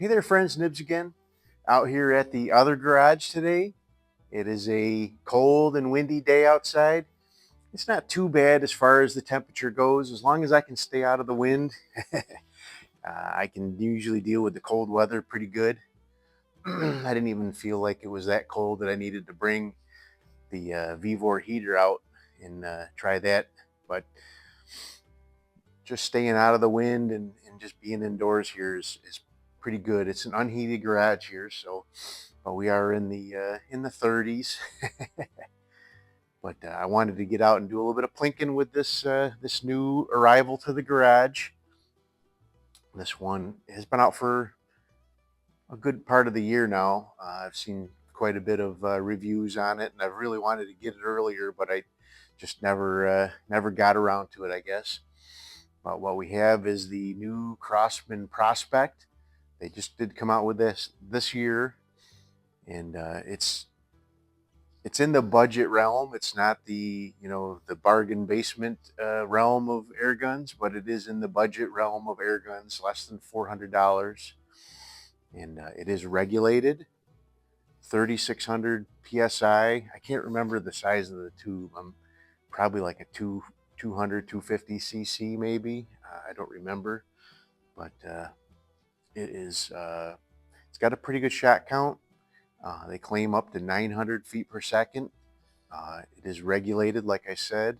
Hey there, friends, Nibs again. Out here at the other garage today. It is a cold and windy day outside. It's not too bad as far as the temperature goes. As long as I can stay out of the wind, I can usually deal with the cold weather pretty good. I didn't even feel like it was that cold that I needed to bring the Vivor heater out and try that. But just staying out of the wind and just being indoors here is pretty good. It's an unheated garage here, so but we are in the 30s. But I wanted to get out and do a little bit of plinking with this new arrival to the garage. This one has been out for a good part of the year now. I've seen quite a bit of reviews on it, and I've really wanted to get it earlier, but I just never got around to it, I guess. But what we have is the new Crosman Prospect. They just did come out with this year, and it's in the budget realm. It's not the bargain basement realm of air guns, but it is in the budget realm of air guns, less than $400, and it is regulated 3,600 psi. I can't remember the size of the tube. I'm probably like a 200 250 cc maybe. I don't remember, but it is. It's got a pretty good shot count. They claim up to 900 feet per second. It is regulated, like I said.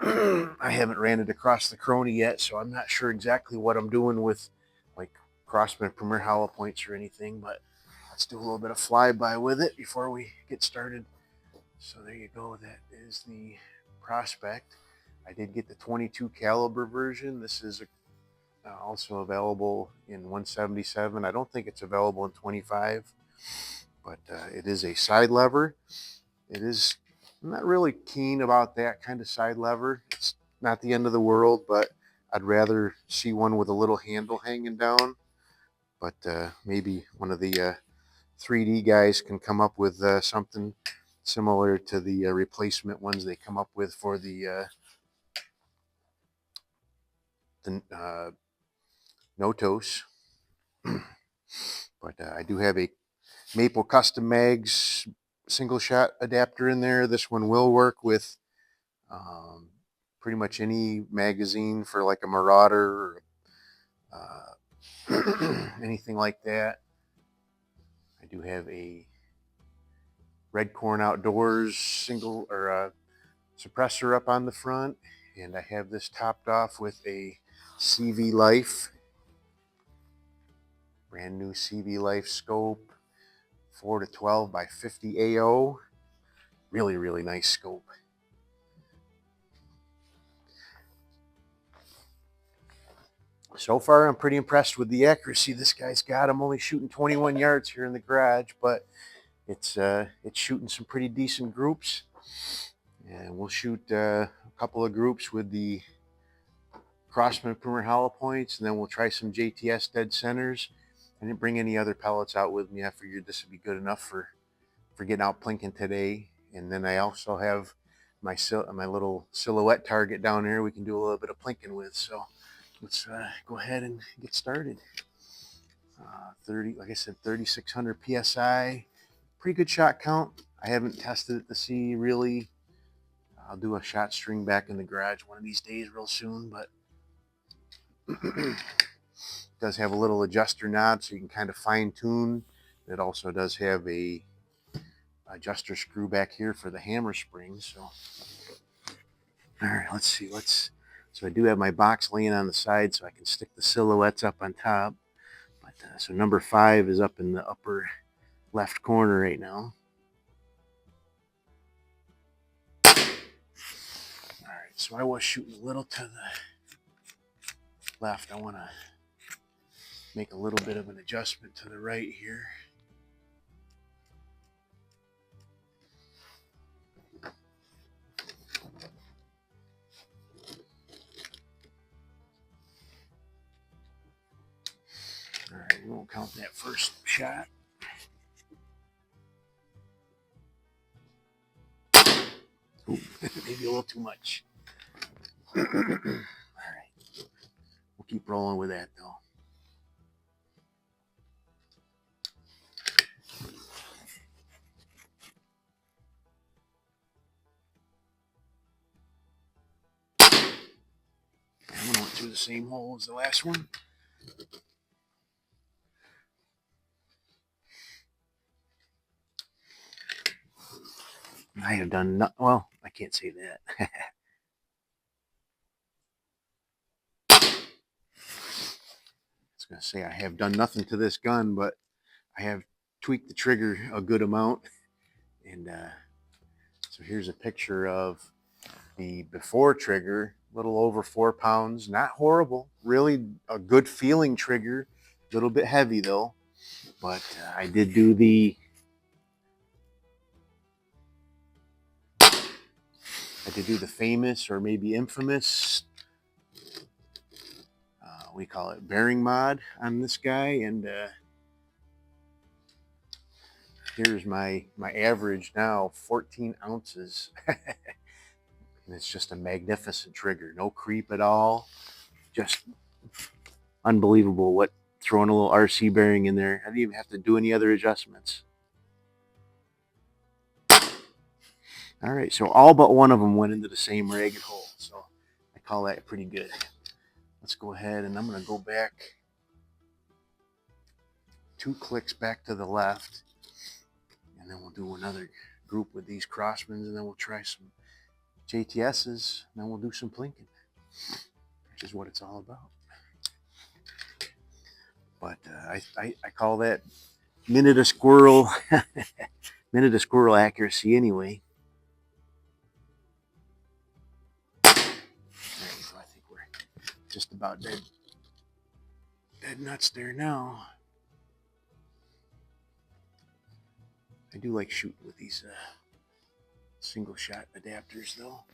I haven't ran it across the Crony yet, so I'm not sure exactly what I'm doing with like Crossman Premier Hollow Points or anything, but let's do a little bit of flyby with it before we get started. So there you go. That is the Prospect. I did get the 22 caliber version. This is also available in 177. I don't think it's available in 25, but it is a side lever. It is. I'm not really keen about that kind of side lever. It's not the end of the world, but I'd rather see one with a little handle hanging down. But maybe one of the 3D guys can come up with something similar to the replacement ones they come up with for the Notos. But I do have a Maple Custom Mags single shot adapter in there. This one will work with pretty much any magazine for like a Marauder or anything like that. I do have a Red Corn Outdoors single or suppressor up on the front, and I have this topped off with a CV Life, brand new CV Life scope, 4 to 12 by 50 AO. Really nice scope. So far, I'm pretty impressed with the accuracy this guy's got. I'm only shooting 21 yards here in the garage, but it's shooting some pretty decent groups, and we'll shoot a couple of groups with the Crosman Premier Hollow Points, and then we'll try some JTS dead centers. I didn't bring any other pellets out with me. I figured this would be good enough for getting out plinking today. And then I also have my little silhouette target down there we can do a little bit of plinking with. So let's go ahead and get started. 30, like I said, 3,600 psi. Pretty good shot count. I haven't tested it to see really. I'll do a shot string back in the garage one of these days real soon, but it does have a little adjuster knob so you can kind of fine tune. It also does have a adjuster screw back here for the hammer spring. So all right, let's see. So I do have my box laying on the side so I can stick the silhouettes up on top. But so number 5 is up in the upper left corner right now. All right, so I was shooting a little to the left. I want to make a little bit of an adjustment to the right here. All right, we won't count that first shot. Ooh, maybe a little too much. All right, we'll keep rolling with that though. same hole as the last one. I have done not well. I can't say that. I was gonna say I have done nothing to this gun, but I have tweaked the trigger a good amount. And so here's a picture of the before trigger, a little over 4 pounds. Not horrible, really a good feeling trigger. A little bit heavy though, but I did do the famous or maybe infamous, we call it bearing mod on this guy, and here's my average now, 14 ounces. And it's just a magnificent trigger, no creep at all, just unbelievable. What, throwing a little RC bearing in there, I didn't even have to do any other adjustments. All right, so all but one of them went into the same ragged hole, so I call that pretty good. Let's go ahead and I'm going to go back 2 clicks back to the left, and then we'll do another group with these Crosmans, and then we'll try some JTSs, and then we'll do some plinking, which is what it's all about. But I call that minute of squirrel minute of squirrel accuracy anyway. There you go. I think we're just about dead nuts there now. I do like shooting with these single shot adapters though.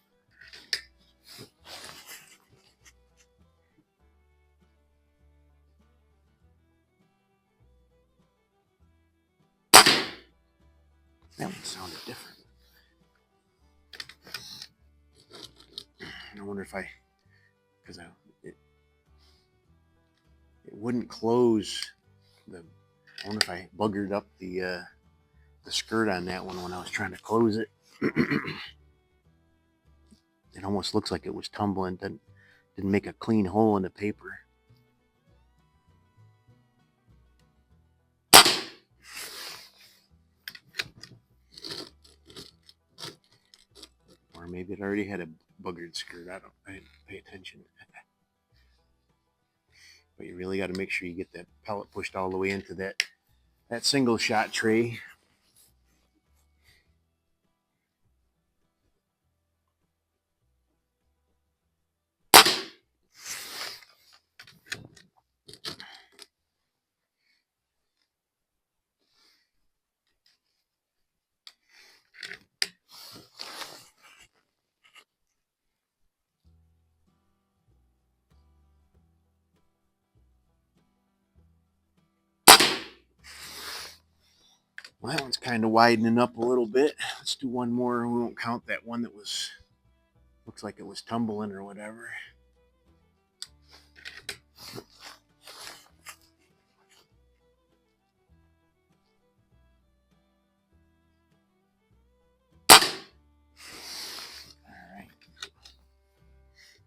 That one sounded different. I wonder if because it wouldn't close the. I wonder if I buggered up the skirt on that one when I was trying to close it. It almost looks like it was tumbling. Didn't make a clean hole in the paper. Or maybe it already had a buggered skirt. I didn't pay attention. But you really got to make sure you get that pellet pushed all the way into that single shot tray. Well, that one's kind of widening up a little bit. Let's do one more. We won't count that one that looks like it was tumbling or whatever.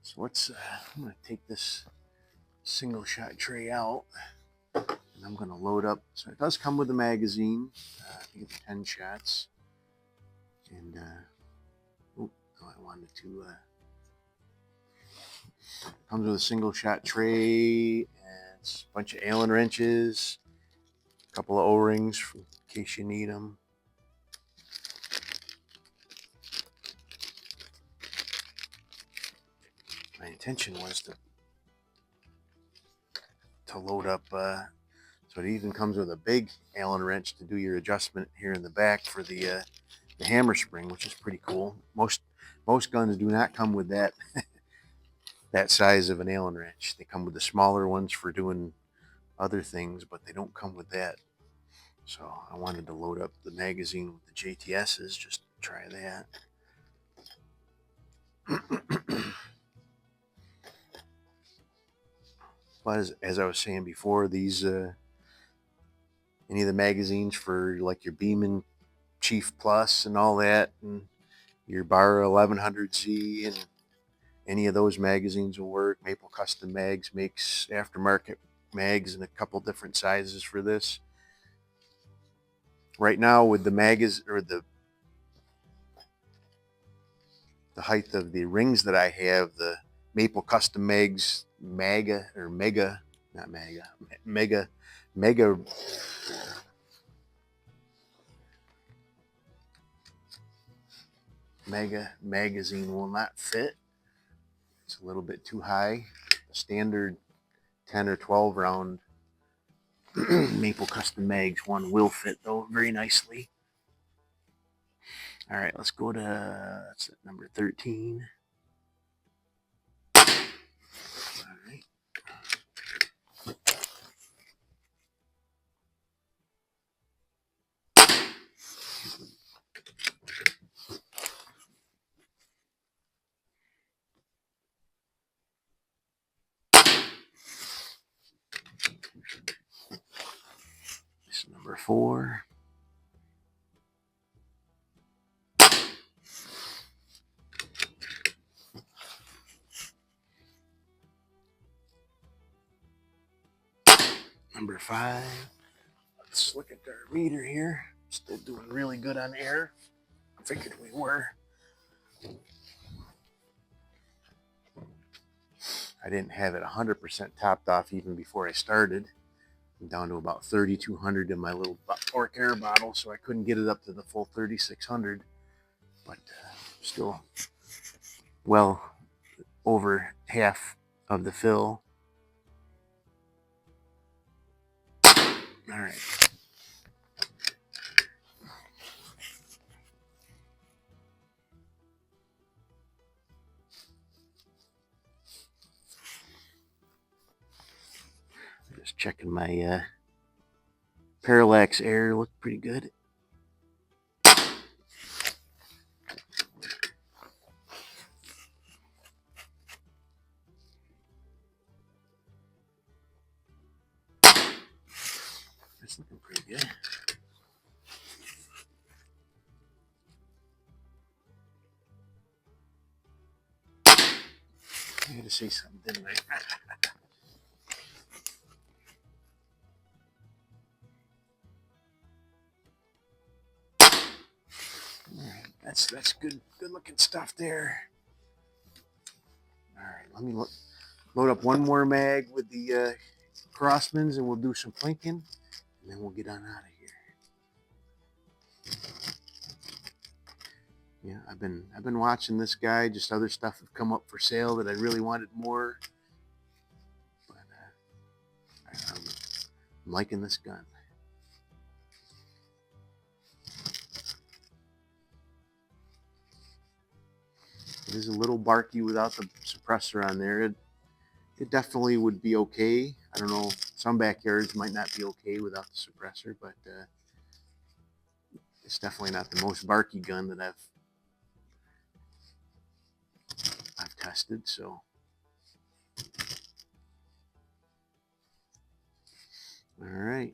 So let's, I'm going to take this single shot tray out, and I'm going to load up. So it does come with a magazine. I think it's 10 shots. And, oh, I wanted to, comes with a single shot tray, and a bunch of Allen wrenches, a couple of O-rings in case you need them. My intention was to load up, so it even comes with a big Allen wrench to do your adjustment here in the back for the hammer spring, which is pretty cool. Most guns do not come with that that size of an Allen wrench. They come with the smaller ones for doing other things, but they don't come with that. So I wanted to load up the magazine with the JTSs, just to try that. But as I was saying before, these any of the magazines for like your Beeman Chief Plus and all that, and your Bar 1100Z and any of those magazines will work. Maple Custom Mags makes aftermarket mags in a couple different sizes for this. Right now with the the height of the rings that I have, the Maple Custom Mags Mega or Mega, not Mega, Mega, Mega Mega magazine will not fit. It's a little bit too high. The standard 10 or 12 round Maple Custom Mags one will fit though very nicely. All right, let's go to that's number 13. All right. This is number 4. Number 5. Let's look at our meter here. Still doing really good on air. I figured we were. I didn't have it 100% topped off even before I started. I'm down to about 3,200 in my little torque air bottle, so I couldn't get it up to the full 3,600. But still well over half of the fill. All right. Just checking my parallax air. Looked pretty good. That's looking pretty good. I had to say something, didn't I? That's good looking stuff there. All right, let me load up one more mag with the Crosmans, and we'll do some plinking, and then we'll get on out of here. Yeah, I've been watching this guy. Just other stuff have come up for sale that I really wanted more, but I'm liking this gun. It is a little barky without the suppressor on there. It definitely would be okay. I don't know, some backyards might not be okay without the suppressor, but it's definitely not the most barky gun that I've tested. So, all right,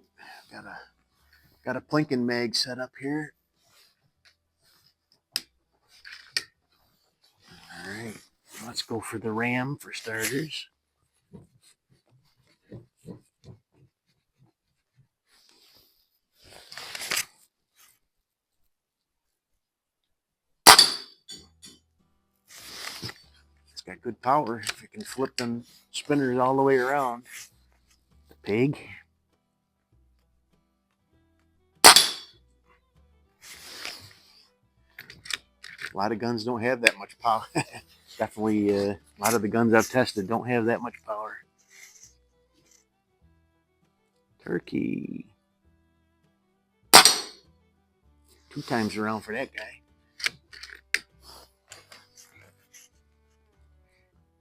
got a plinking mag set up here. All right, let's go for the ram for starters. It's got good power. If you can flip them spinners all the way around. The pig. A lot of guns don't have that much power. Definitely a lot of the guns I've tested don't have that much power. Turkey. 2 times around for that guy.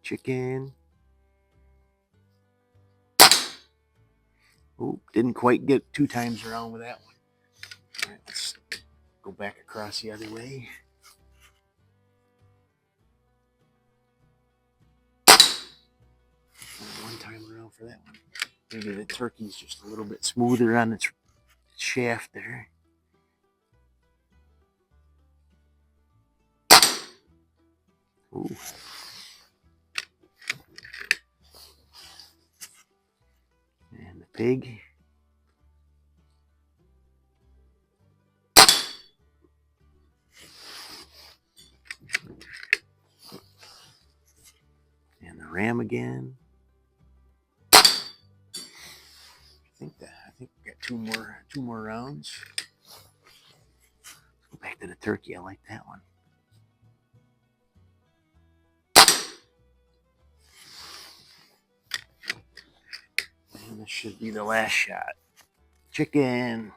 Chicken. Oh, didn't quite get 2 times around with that one. All right, let's go back across the other way. One time around for that one. Maybe the turkey's just a little bit smoother on its shaft there. Ooh. pig. And the ram again. I think we got two more rounds. Go back to the turkey. I like that one. And this should be the last shot. Chicken.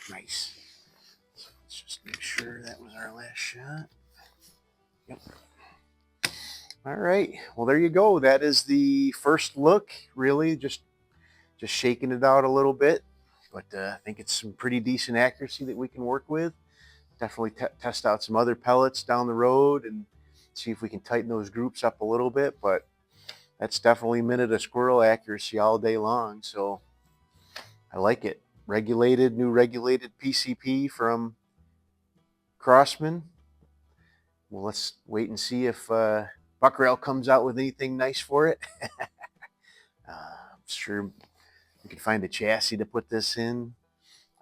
Nice. So let's just make sure that was our last shot. Yep. All right. Well, there you go. That is the first look. Really, just shaking it out a little bit, but I think it's some pretty decent accuracy that we can work with. Definitely test out some other pellets down the road and see if we can tighten those groups up a little bit. But that's definitely minute a squirrel accuracy all day long. So I like it. New regulated PCP from Crosman. Well, let's wait and see if Buckrell comes out with anything nice for it. I'm sure we can find a chassis to put this in.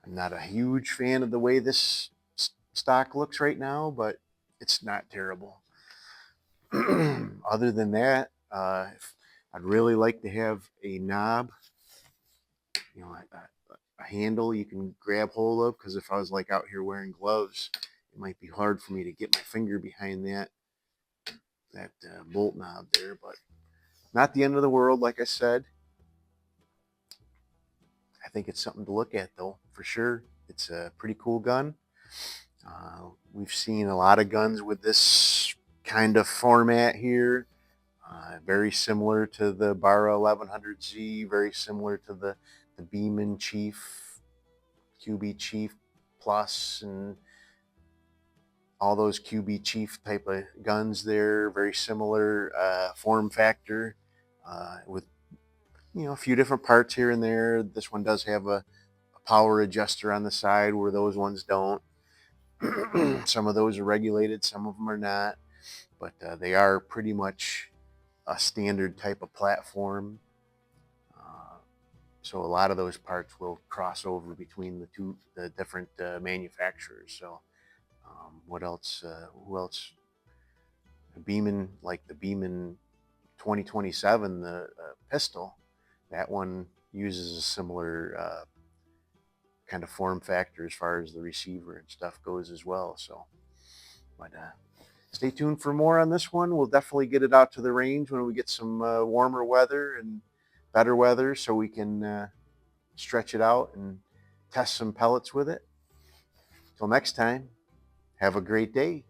I'm not a huge fan of the way this stock looks right now, but it's not terrible. Other than that, I'd really like to have a knob, you know, a handle you can grab hold of, because if I was like out here wearing gloves, it might be hard for me to get my finger behind that bolt knob there, but not the end of the world. Like I said, I think it's something to look at though, for sure. It's a pretty cool gun. We've seen a lot of guns with this kind of format here. Very similar to the Barra 1100Z, very similar to the Beeman Chief, QB Chief Plus, and all those QB Chief type of guns there. Very similar form factor with, you know, a few different parts here and there. This one does have a power adjuster on the side where those ones don't. Some of those are regulated, some of them are not, but they are pretty much a standard type of platform. So a lot of those parts will cross over between the different manufacturers. So what else? Who else? Beeman, like the Beeman 2027, the pistol, that one uses a similar kind of form factor as far as the receiver and stuff goes as well. So, but stay tuned for more on this one. We'll definitely get it out to the range when we get some warmer weather and better weather, so we can stretch it out and test some pellets with it. Till next time, have a great day.